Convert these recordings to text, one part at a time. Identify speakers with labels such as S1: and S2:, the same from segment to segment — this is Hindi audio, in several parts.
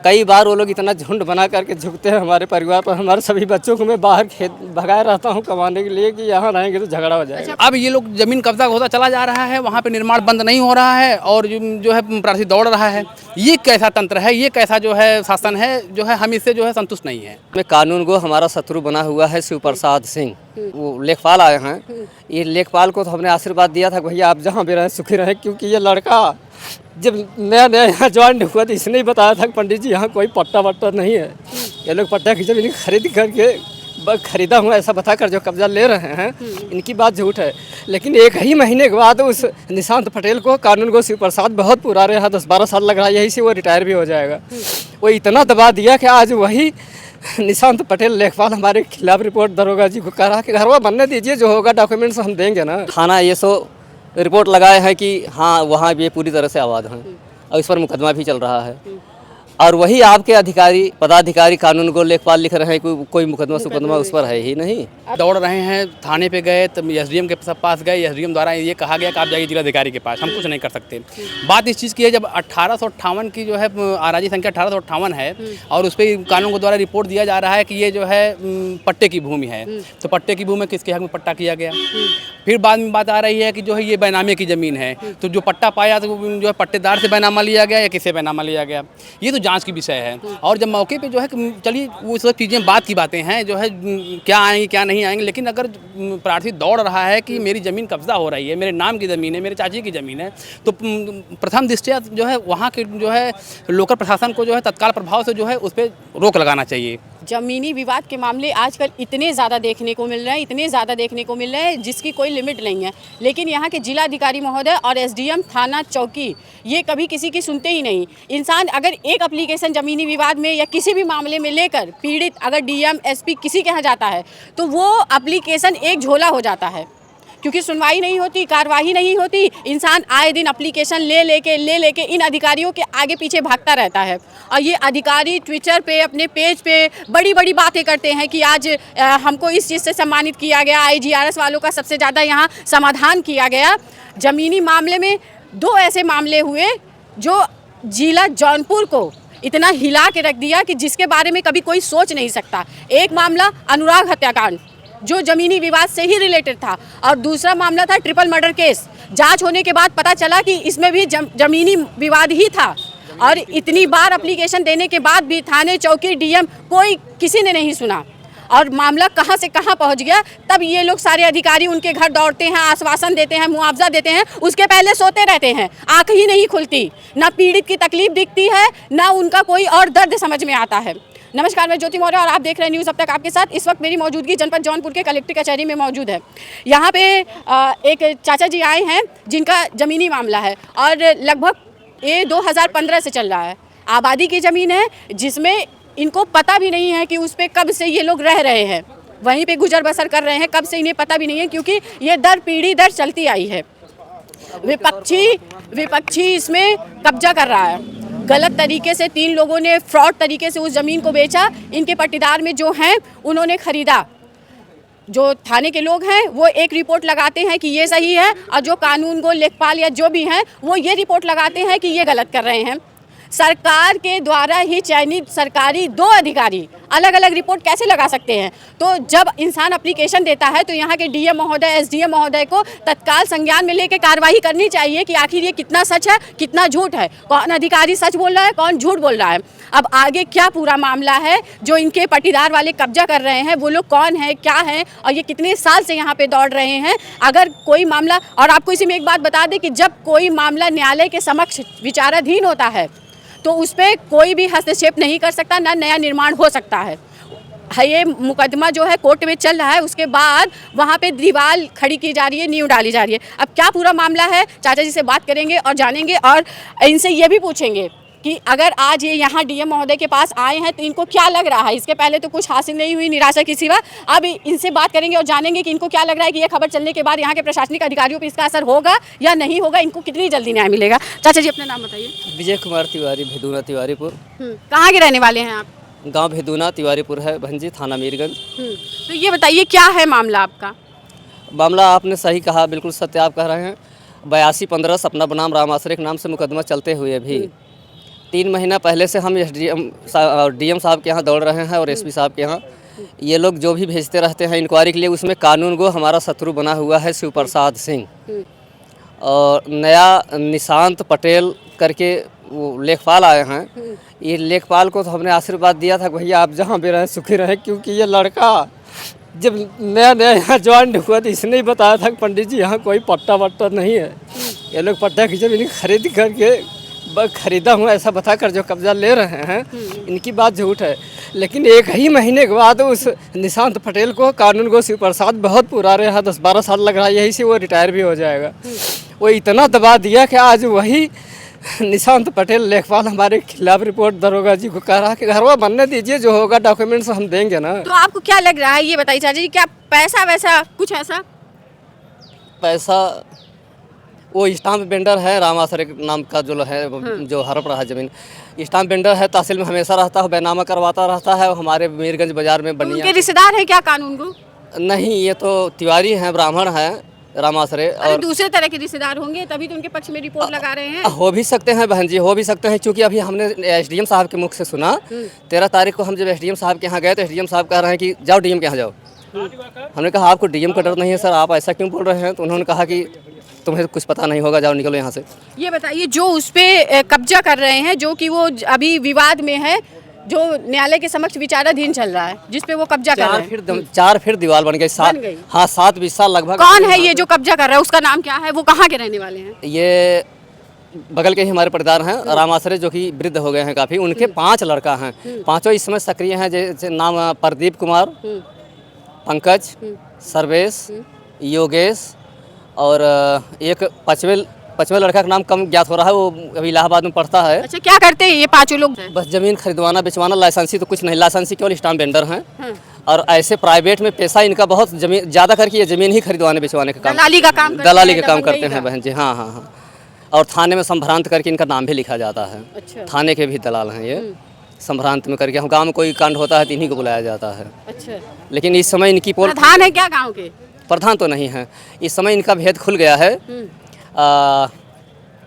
S1: कई बार वो लोग इतना झुंड बना करके झुकते हैं हमारे परिवार पर। हमारे सभी बच्चों को मैं बाहर खेत भगाए रहता हूँ कमाने के लिए कि यहाँ रहेंगे तो झगड़ा हो जाएगा।
S2: अब ये लोग जमीन कब्जा होता चला जा रहा है, वहाँ पे निर्माण बंद नहीं हो रहा है और जो है प्रार्थी दौड़ रहा है। ये कैसा तंत्र है, ये कैसा जो है शासन है, जो है हम इससे जो है संतुष्ट नहीं है।
S1: में कानून को हमारा शत्रु बना हुआ है शिव प्रसाद सिंह, वो लेखपाल आए हैं। ये लेखपाल को तो हमने आशीर्वाद दिया था भैया आप जहाँ भी रहें सुखी रहें, क्योंकि ये लड़का जब नया नया यहाँ ज्वाइन हुआ तो इसने ही बताया था कि पंडित जी यहाँ कोई पट्टा वट्टा नहीं है, ये लोग पट्टा की जमीन खरीद करके खरीदा हुआ ऐसा बताकर जो कब्जा ले रहे हैं, इनकी बात झूठ है। लेकिन एक ही महीने के बाद उस निशांत पटेल को कानून को शिव प्रसाद बहुत पुराने यहाँ 10-12 साल लग रहा है, यही से वो रिटायर भी हो जाएगा। वो इतना दबा दिया कि आज वही निशांत पटेल लेखपाल हमारे खिलाफ रिपोर्ट दरोगा जी को करा कि घरवा बनने दीजिए, जो होगा डॉक्यूमेंट्स हम देंगे ना। थाना ये रिपोर्ट लगाए हैं कि हाँ वहाँ ये पूरी तरह से आबाद हैं और इस पर मुकदमा भी चल रहा है। और वही आपके अधिकारी पदाधिकारी कानून को लेखपाल लिख रहे हैं कोई मुकदमा उस पर है ही नहीं।
S2: दौड़ रहे हैं, थाने पे गए तब एसडीएम के पास गए, एसडीएम द्वारा ये कहा गया कि आप जाइए जिलाधिकारी के पास, हम कुछ नहीं कर सकते। बात इस चीज़ की है जब 1858 की जो है आराजी संख्या 1858 है और उस पर कानून के द्वारा रिपोर्ट दिया जा रहा है कि ये जो है पट्टे की भूमि है, तो पट्टे की भूमि में किसके हक में पट्टा किया गया। फिर बाद में बात आ रही है कि जो है ये बैनामे की ज़मीन है, तो जो पट्टा पाया तो जो है पट्टेदार से बैनामा लिया गया या किससे बैनामा लिया गया, ये तो जांच की विषय है। और जब मौके पे जो है चलिए वो सब चीज़ें बात की बातें हैं जो है क्या आएंगी क्या नहीं आएंगी, लेकिन अगर प्रार्थी दौड़ रहा है कि मेरी ज़मीन कब्जा हो रही है, मेरे नाम की ज़मीन है, मेरे चाची की ज़मीन है, तो प्रथम दृष्टया जो है वहाँ के जो है लोकल प्रशासन को जो है तत्काल प्रभाव से जो है उस पर रोक लगाना चाहिए।
S3: ज़मीनी विवाद के मामले आजकल इतने ज़्यादा देखने को मिल रहे हैं जिसकी कोई लिमिट नहीं है। लेकिन यहाँ के जिलाधिकारी महोदय और एसडीएम थाना चौकी ये कभी किसी की सुनते ही नहीं। इंसान अगर एक एप्लीकेशन ज़मीनी विवाद में या किसी भी मामले में लेकर पीड़ित अगर डीएम एसपी किसी के यहाँ जाता है तो वो एप्लीकेशन एक झोला हो जाता है, क्योंकि सुनवाई नहीं होती, कार्रवाई नहीं होती। इंसान आए दिन एप्लीकेशन ले लेके इन अधिकारियों के आगे पीछे भागता रहता है। और ये अधिकारी ट्विटर पे अपने पेज पे बड़ी बड़ी बातें करते हैं कि आज हमको इस चीज़ से सम्मानित किया गया, आईजीआरएस वालों का सबसे ज़्यादा यहाँ समाधान किया गया। ज़मीनी मामले में 2 ऐसे मामले हुए जो जिला जौनपुर को इतना हिला के रख दिया कि जिसके बारे में कभी कोई सोच नहीं सकता। एक मामला अनुराग हत्याकांड जो ज़मीनी विवाद से ही रिलेटेड था और दूसरा मामला था ट्रिपल मर्डर केस। जांच होने के बाद पता चला कि इसमें भी ज़मीनी विवाद ही था और इतनी बार एप्लीकेशन देने के बाद भी थाने चौकी डीएम किसी ने नहीं सुना और मामला कहां से कहां पहुंच गया। तब ये लोग सारे अधिकारी उनके घर दौड़ते हैं, आश्वासन देते हैं, मुआवजा देते हैं, उसके पहले सोते रहते हैं, आँख ही नहीं खुलती, ना पीड़ित की तकलीफ दिखती है ना उनका कोई और दर्द समझ में आता है। नमस्कार, मैं ज्योति मौर्य और आप देख रहे हैं न्यूज़ अब तक आपके साथ। इस वक्त मेरी मौजूदगी जनपद जौनपुर के कलेक्टर कचहरी में मौजूद है। यहाँ पे एक चाचा जी आए हैं जिनका ज़मीनी मामला है और लगभग ये 2015 से चल रहा है। आबादी की ज़मीन है जिसमें इनको पता भी नहीं है कि उस पर कब से ये लोग रह रहे हैं, वहीं पे गुजर बसर कर रहे हैं, कब से इन्हें पता भी नहीं है, क्योंकि ये दर पीढ़ी दर चलती आई है। विपक्षी इसमें कब्जा कर रहा है। गलत तरीके से 3 लोगों ने फ्रॉड तरीके से उस ज़मीन को बेचा। इनके पट्टेदार में जो हैं उन्होंने ख़रीदा। जो थाने के लोग हैं वो एक रिपोर्ट लगाते हैं कि ये सही है और जो कानून को लेखपाल या जो भी हैं वो ये रिपोर्ट लगाते हैं कि ये गलत कर रहे हैं। सरकार के द्वारा ही चयनित सरकारी 2 अधिकारी अलग अलग रिपोर्ट कैसे लगा सकते हैं। तो जब इंसान एप्लीकेशन देता है तो यहाँ के डीएम महोदय एसडीएम महोदय को तत्काल संज्ञान में लेकर कार्रवाई करनी चाहिए कि आखिर ये कितना सच है कितना झूठ है, कौन अधिकारी सच बोल रहा है कौन झूठ बोल रहा है। अब आगे क्या पूरा मामला है, जो इनके पट्टीदार वाले कब्जा कर रहे हैं वो लोग कौन है क्या है और ये कितने साल से यहाँ पे दौड़ रहे हैं। अगर कोई मामला, और आपको इसी में एक बात बता दें कि जब कोई मामला न्यायालय के समक्ष विचाराधीन होता है तो उस पर कोई भी हस्तक्षेप नहीं कर सकता, ना नया निर्माण हो सकता है। ये मुकदमा जो है कोर्ट में चल रहा है, उसके बाद वहाँ पे दीवार खड़ी की जा रही है, नींव डाली जा रही है। अब क्या पूरा मामला है, चाचा जी से बात करेंगे और जानेंगे और इनसे ये भी पूछेंगे कि अगर आज ये यहाँ डीएम महोदय के पास आए हैं तो इनको क्या लग रहा है। इसके पहले तो कुछ हासिल नहीं हुई, निराशा की सिवा। अब इनसे बात करेंगे और जानेंगे कि इनको क्या लग रहा है कि ये खबर चलने के बाद यहाँ के प्रशासनिक अधिकारियों पर इसका असर होगा या नहीं होगा, इनको कितनी जल्दी न्याय मिलेगा। चाचा जी अपना नाम बताइए।
S1: विजय कुमार तिवारी, भेदूना तिवारीपुर।
S3: कहाँ के रहने वाले हैं आप?
S1: गांव भेदूना तिवारीपुर है भंजी, थाना मीरगंज।
S3: तो ये बताइए क्या है मामला आपका?
S1: मामला आपने सही कहा, बिल्कुल सत्य आप कह रहे हैं। 82-15 सपना बनाम राम आश्रय के नाम से मुकदमा चलते हुए भी 3 महीना पहले से हम डीएम साहब के यहाँ दौड़ रहे हैं और एसपी साहब के यहाँ। ये लोग जो भी भेजते रहते हैं इंक्वायरी के लिए, उसमें कानून गो हमारा शत्रु बना हुआ है शिव प्रसाद सिंह। और नया निशांत पटेल करके वो लेखपाल आए हैं। ये लेखपाल को तो हमने आशीर्वाद दिया था कि भैया आप जहाँ भी रहें सुखी रहें, क्योंकि ये लड़का जब नया नया यहाँ ज्वाइन हुआ तो इसने ही बताया था कि पंडित जी यहाँ कोई पट्टा वट्टा नहीं है। ये लोग पट्टा की ज़मीन खरीद करके खरीदा हूँ ऐसा बताकर जो कब्जा ले रहे हैं, इनकी बात झूठ है। लेकिन 1 ही महीने के बाद उस निशांत पटेल को कानून गो शिव प्रसाद बहुत पुराने हैं, 10-12 साल लग रहा है, यही से वो रिटायर भी हो जाएगा। वो इतना दबा दिया कि आज वही निशांत पटेल लेखपाल हमारे खिलाफ रिपोर्ट दरोगा जी को कह रहा है कि घरवा बनने दीजिए, जो होगा डॉक्यूमेंट्स हम देंगे ना।
S3: तो आपको क्या लग रहा है ये बताइए चाचा जी, क्या पैसा वैसा कुछ ऐसा?
S1: पैसा वो स्टाम्प बेंडर है, रामासरे नाम का जो है जो हड़प रहा है ज़मीन, स्टाम्प बेंडर है, तहसील में हमेशा रहता है, बैनामा करवाता रहता है। हमारे मीरगंज बाजार में बनिया
S3: उनके रिश्तेदार है क्या कानून को?
S1: नहीं, ये तो तिवारी हैं, ब्राह्मण हैं रामासरे।
S3: और दूसरे तरह के रिश्तेदार होंगे तभी तो उनके पक्ष में रिपोर्ट लगा रहे हैं।
S1: हो भी सकते हैं बहन जी, हो भी सकते हैं, क्योंकि अभी हमने एसडीएम साहब के मुख से सुना 13 तारीख को हम जब एसडीएम साहब के यहाँ गए तो एसडीएम साहब कह रहे हैं कि जाओ डीएम के यहाँ जाओ। हमने कहा आपको डीएम का डर नहीं है सर, आप ऐसा क्यों बोल रहे हैं? तो उन्होंने कहा कि तुम्हें कुछ पता नहीं होगा, जाओ निकलो यहाँ से। ये
S3: बताइए जो उस पर कब्जा कर रहे हैं, जो कि वो अभी विवाद में है, जो न्यायालय के समक्ष विचाराधीन चल रहा है, जिस पे वो कब्जा कर रहे हैं,
S1: 4 फिर दीवार बन गई। 7-20 साल लगभग।
S3: कौन है ये जो कब्जा कर रहा है? उसका नाम क्या है? वो कहाँ के रहने वाले हैं?
S1: ये बगल के ही हमारे पटदार हैं रामासरे, जो कि वृद्ध हो गए हैं काफ़ी। उनके 5 लड़का हैं, 5 इस समय सक्रिय हैं। जैसे नाम प्रदीप कुमार, पंकज, सर्वेश, योगेश और एक पचवें लड़का का नाम कम ज्ञात हो रहा है, वो अभी इलाहाबाद में पढ़ता है।
S3: अच्छा, क्या करते हैं ये 5 लोग?
S1: बस जमीन खरीदवाना बेचवाना, लाइसेंसी तो कुछ नहीं, लाइसेंसी केवल स्टाम्प बेंडर हैं। और ऐसे प्राइवेट में पैसा इनका बहुत जमीन ज़्यादा करके ये ज़मीन ही खरीदवाने बेचवाने का काम, दलाली का काम करते हैं बहन जी। हाँ हाँ हाँ। और थाने में संभ्रांत करके इनका नाम भी लिखा जाता है। अच्छा। थाने के भी दलाल हैं ये, संभ्रांत में करके। हम गाँव में कोई कांड होता है तो इन्हीं को बुलाया जाता है। अच्छा। लेकिन इस समय इनकी
S3: प्रधान है क्या गाँव के?
S1: प्रधान तो नहीं है, इस समय इनका भेद खुल गया है।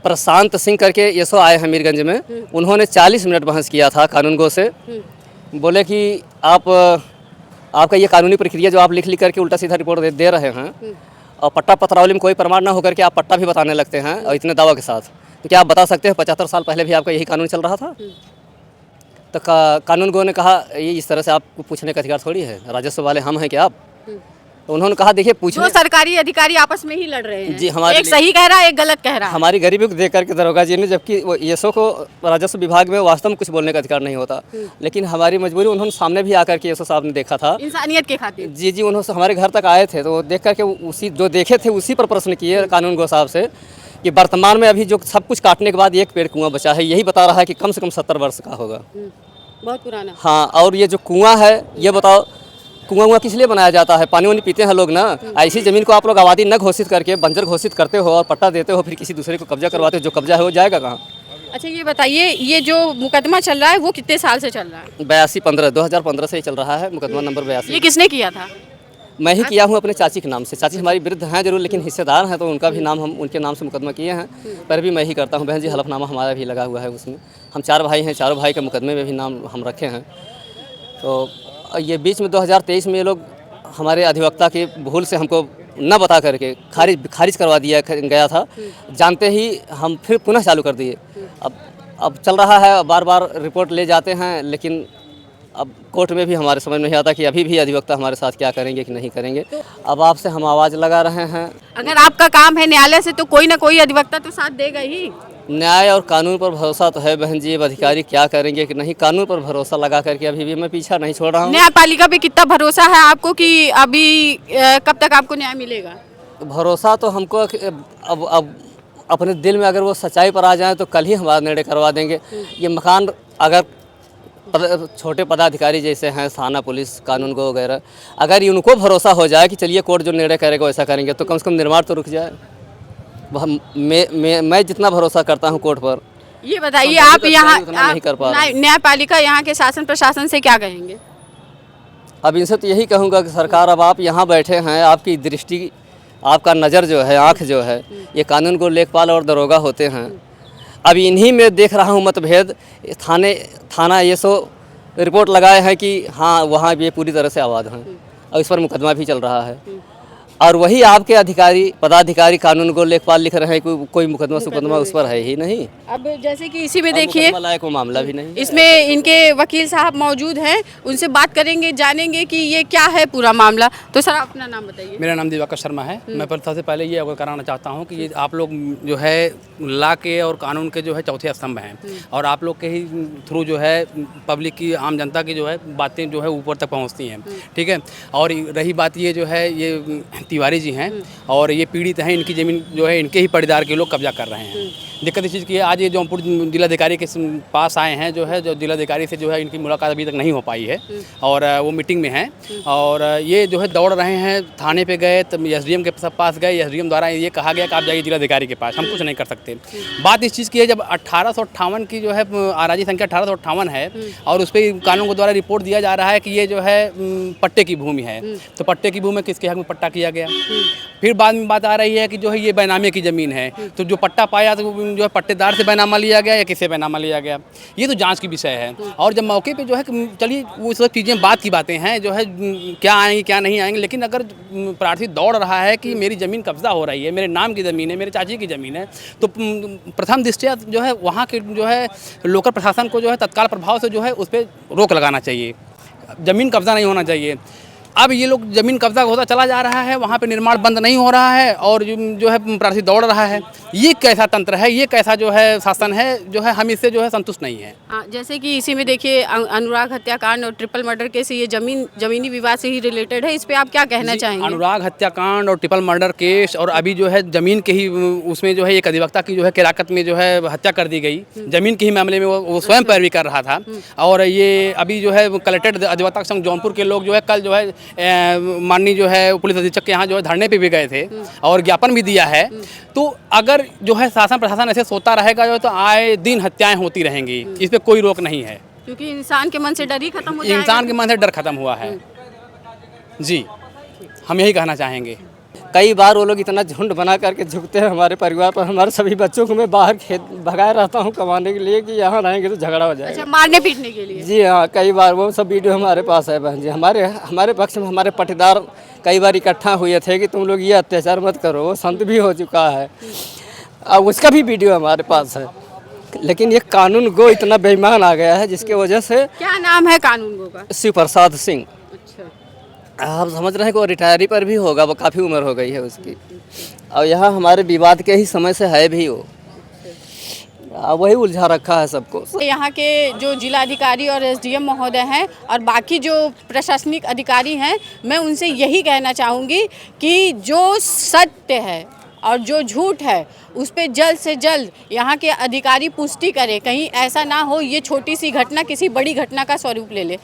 S1: प्रशांत सिंह करके ये सो आए हैं मीरगंज में, उन्होंने 40 मिनट बहस किया था कानून गो से। बोले कि आपका ये कानूनी प्रक्रिया जो आप लिख करके उल्टा सीधा रिपोर्ट दे रहे हैं, और पट्टा पत्रावली में कोई प्रमाण ना होकर के आप पट्टा भी बताने लगते हैं, और इतने दावा के साथ, तो क्या आप बता सकते हैं 75 साल पहले भी आपका यही कानून चल रहा था? तो कानून गो ने कहा ये इस तरह से आपको पूछने का अधिकार थोड़ी है, राजस्व वाले हम हैं क्या आप? तो उन्होंने कहा देखिए पूछने,
S3: जो सरकारी अधिकारी आपस में ही लड़ रहे हैं
S1: जी, हमारे
S3: एक सही कह रहा है, एक गलत कह रहा है।
S1: हमारी गरीबी को देख करके दरोगा जी ने, जबकि येसो को राजस्व विभाग में वास्तव में कुछ बोलने का अधिकार नहीं होता, लेकिन हमारी मजबूरी, उन्होंने सामने भी आकर के येसो साहब ने देखा था,
S3: इंसानियत के खातिर।
S1: जी जी, उन्होंने हमारे घर तक आए थे, तो देख करके उसी जो देखे थे उसी पर प्रश्न किए कानून गो साहब से कि वर्तमान में अभी जो सब कुछ काटने के बाद एक पेड़ कुआं बचा है, यही बता रहा है कि कम से कम 70 वर्ष का होगा,
S3: बहुत पुराना।
S1: हाँ, और ये जो कुआं है, ये बताओ कुआं किस लिए बनाया जाता है? पानी वानी पीते हैं लोग ना। ऐसी ज़मीन को आप लोग आबादी न घोषित करके बंजर घोषित करते हो और पट्टा देते हो, फिर किसी दूसरे को कब्जा करवाते हो, जो कब्जा है वो जाएगा कहाँ?
S3: अच्छा, ये बताइए, ये जो मुकदमा चल रहा है वो कितने साल से चल रहा है?
S1: 2015 से ही चल रहा है, मुकदमा नंबर 82।
S3: ये किसने किया था?
S1: मैं ही किया हूँ अपने चाची के नाम से। चाची हमारी वृद्ध हैं जरूर, लेकिन हिस्सेदार हैं, तो उनका भी नाम हम उनके नाम से मुकदमा किए हैं, पर भी मैं ही करता हूँ बहन जी। हलफनामा हमारा भी लगा हुआ है उसमें। हम 4 भाई हैं, चारों भाई के मुकदमे में भी नाम हम रखे हैं। तो ये बीच में 2023 में ये लोग हमारे अधिवक्ता की भूल से हमको न बता करके खारिज करवा दिया गया था, जानते ही हम फिर पुनः चालू कर दिए। अब चल रहा है, बार बार रिपोर्ट ले जाते हैं, लेकिन अब कोर्ट में भी हमारे समझ नहीं आता कि अभी भी अधिवक्ता हमारे साथ क्या करेंगे कि नहीं करेंगे। अब आपसे हम आवाज़ लगा रहे हैं,
S3: अगर आपका काम है न्यायालय से तो कोई ना कोई अधिवक्ता तो साथ देगा ही।
S1: न्याय और कानून पर भरोसा तो है बहन जी, अब अधिकारी क्या करेंगे कि नहीं, कानून पर भरोसा लगा करके अभी भी मैं पीछा नहीं छोड़ रहा हूँ।
S3: न्यायपालिका पे कितना भरोसा है आपको कि अभी कब तक आपको न्याय मिलेगा?
S1: भरोसा तो हमको अब अपने दिल में अगर वो सच्चाई पर आ जाए तो कल ही हमारा निर्णय करवा देंगे। ये मकान अगर छोटे पदाधिकारी जैसे हैं, थाना पुलिस कानून को वगैरह, अगर उनको भरोसा हो जाए कि चलिए कोर्ट जो निर्णय करेगा वैसा करेंगे, तो कम से कम निर्माण तो रुक जाए। मैं जितना भरोसा करता हूँ कोर्ट पर।
S3: ये बताइए, आप यहाँ
S1: नहीं कर पा रहे।
S3: न्यायपालिका यहाँ के शासन प्रशासन से क्या कहेंगे?
S1: अब इनसे तो यही कहूँगा कि सरकार, अब आप यहाँ बैठे हैं, आपकी दृष्टि, आपका नज़र जो है, आँख जो है, ये कानून को लेखपाल और दरोगा होते हैं। अब इन्हीं में देख रहा हूँ मतभेद। थाना ये सो रिपोर्ट लगाए हैं कि हाँ वहाँ ये पूरी तरह से आबाद हैं और इस पर मुकदमा भी चल रहा है। और वही आपके अधिकारी पदाधिकारी कानून को लेखपाल लिख रहे हैं कोई मुकदमा उस पर है ही नहीं।
S3: अब जैसे कि इसी में देखिए
S1: लायक वो मामला भी नहीं।
S3: इसमें इनके वकील साहब मौजूद हैं, उनसे बात करेंगे, जानेंगे कि ये क्या है पूरा मामला। तो सर अपना नाम बताइए।
S2: मेरा नाम दिवाकर शर्मा है। मैं सबसे पहले ये अवगत कराना चाहता हूँ कि ये आप लोग जो है लॉ के और कानून के जो है चौथे स्तंभ हैं और आप लोग के ही थ्रू जो है पब्लिक की आम जनता की जो है बातें जो है ऊपर तक पहुँचती हैं, ठीक है। और रही बात ये जो है ये तिवारी जी हैं और ये पीड़ित हैं, इनकी ज़मीन जो है इनके ही परिवार के लोग कब्जा कर रहे हैं। दिक्कत इस चीज़ की है, आज ये जौनपुर जिलाधिकारी के पास आए हैं जो है, जो जिलाधिकारी से जो है इनकी मुलाकात अभी तक नहीं हो पाई है और वो मीटिंग में हैं और ये जो है दौड़ रहे हैं। थाने पे गए तो एसडीएम के पास गए, एसडीएम द्वारा ये कहा गया कि आप जाइए जिलाधिकारी के पास, हम कुछ नहीं कर सकते। बात इस चीज़ की है, जब 1858 की जो है आराजी संख्या 1858 है और उस पर कानून के द्वारा रिपोर्ट दिया जा रहा है कि ये जो है पट्टे की भूमि है, तो पट्टे की भूमि में किसके हक में पट्टा किया गया। फिर बाद में बात आ रही है कि जो है ये बैनामे की ज़मीन है, तो जो पट्टा पाया तो जो है पट्टेदार से बैनामा लिया गया या किससे बैनामा लिया गया, ये तो जांच की विषय है। और जब मौके पे जो है चलिए वो सब चीज़ें बात की बातें हैं जो है क्या आएंगी क्या नहीं आएंगी, लेकिन अगर प्रार्थी दौड़ रहा है कि मेरी ज़मीन कब्जा हो रही है, मेरे नाम की ज़मीन है, मेरे चाची की ज़मीन है, तो प्रथम दृष्टया जो है वहाँ के जो है लोकल प्रशासन को जो है तत्काल प्रभाव से जो है उस पर रोक लगाना चाहिए, ज़मीन कब्जा नहीं होना चाहिए। अब ये लोग ज़मीन कब्जा होता चला जा रहा है, वहाँ पे निर्माण बंद नहीं हो रहा है और जो है प्रार्थी दौड़ रहा है। ये कैसा तंत्र है, ये कैसा जो है शासन है, जो है हम इससे जो है संतुष्ट नहीं है।
S3: जैसे कि इसी में देखिए अनुराग हत्याकांड और ट्रिपल मर्डर केस, ये जमीनी विवाद से ही रिलेटेड है, इस पे आप क्या कहना चाहेंगे?
S2: अनुराग हत्याकांड और ट्रिपल मर्डर केस और अभी जो है ज़मीन के ही उसमें जो है एक अधिवक्ता की जो है किराकत में जो है हत्या कर दी गई, ज़मीन के ही मामले में वो स्वयं पैरवी कर रहा था। और ये अभी जो है कलेक्टेड अधिवक्ता संघ जौनपुर के लोग जो है कल जो है माननीय जो है पुलिस अधीक्षक के यहाँ जो है धरने पे भी गए थे और ज्ञापन भी दिया है। तो अगर जो है शासन प्रशासन ऐसे सोता रहेगा जो तो आए दिन हत्याएं होती रहेंगी, इस पर कोई रोक नहीं है,
S3: क्योंकि इंसान के मन से डर ही खत्म हो जाएगा।
S2: इंसान के मन से डर खत्म हुआ है जी, हम यही कहना चाहेंगे।
S1: कई बार वो लोग इतना झुंड बना करके झुकते हैं हमारे परिवार पर। हमारे सभी बच्चों को मैं बाहर खेत भगाए रहता हूँ कमाने के लिए कि यहाँ रहेंगे तो झगड़ा हो जाएगा।
S3: अच्छा, मारने पीटने के लिए?
S1: जी हाँ, कई बार वो सब वीडियो हमारे पास है बहन जी। हमारे पक्ष में हमारे पट्टेदार कई बार इकट्ठा हुए थे कि तुम लोग ये अत्याचार मत करो, वो संत भी हो चुका है, अब उसका भी वीडियो हमारे पास है। लेकिन ये कानून गो इतना बेईमान आ गया है जिसकी वजह से।
S3: क्या नाम है कानून गो का?
S1: शिव प्रसाद सिंह।
S3: अच्छा,
S1: आप समझ रहे हैं कि वो रिटायरी पर भी होगा, वो काफ़ी उम्र हो गई है उसकी। और यहाँ हमारे विवाद के ही समय से है भी वो, वही उलझा रखा है सबको।
S3: यहाँ के जो जिलाधिकारी और एसडीएम महोदय हैं और बाकी जो प्रशासनिक अधिकारी हैं, मैं उनसे यही कहना चाहूँगी कि जो सत्य है और जो झूठ है उस पर जल्द से जल्द यहाँ के अधिकारी पुष्टि करें, कहीं ऐसा ना हो ये छोटी सी घटना किसी बड़ी घटना का स्वरूप ले ले।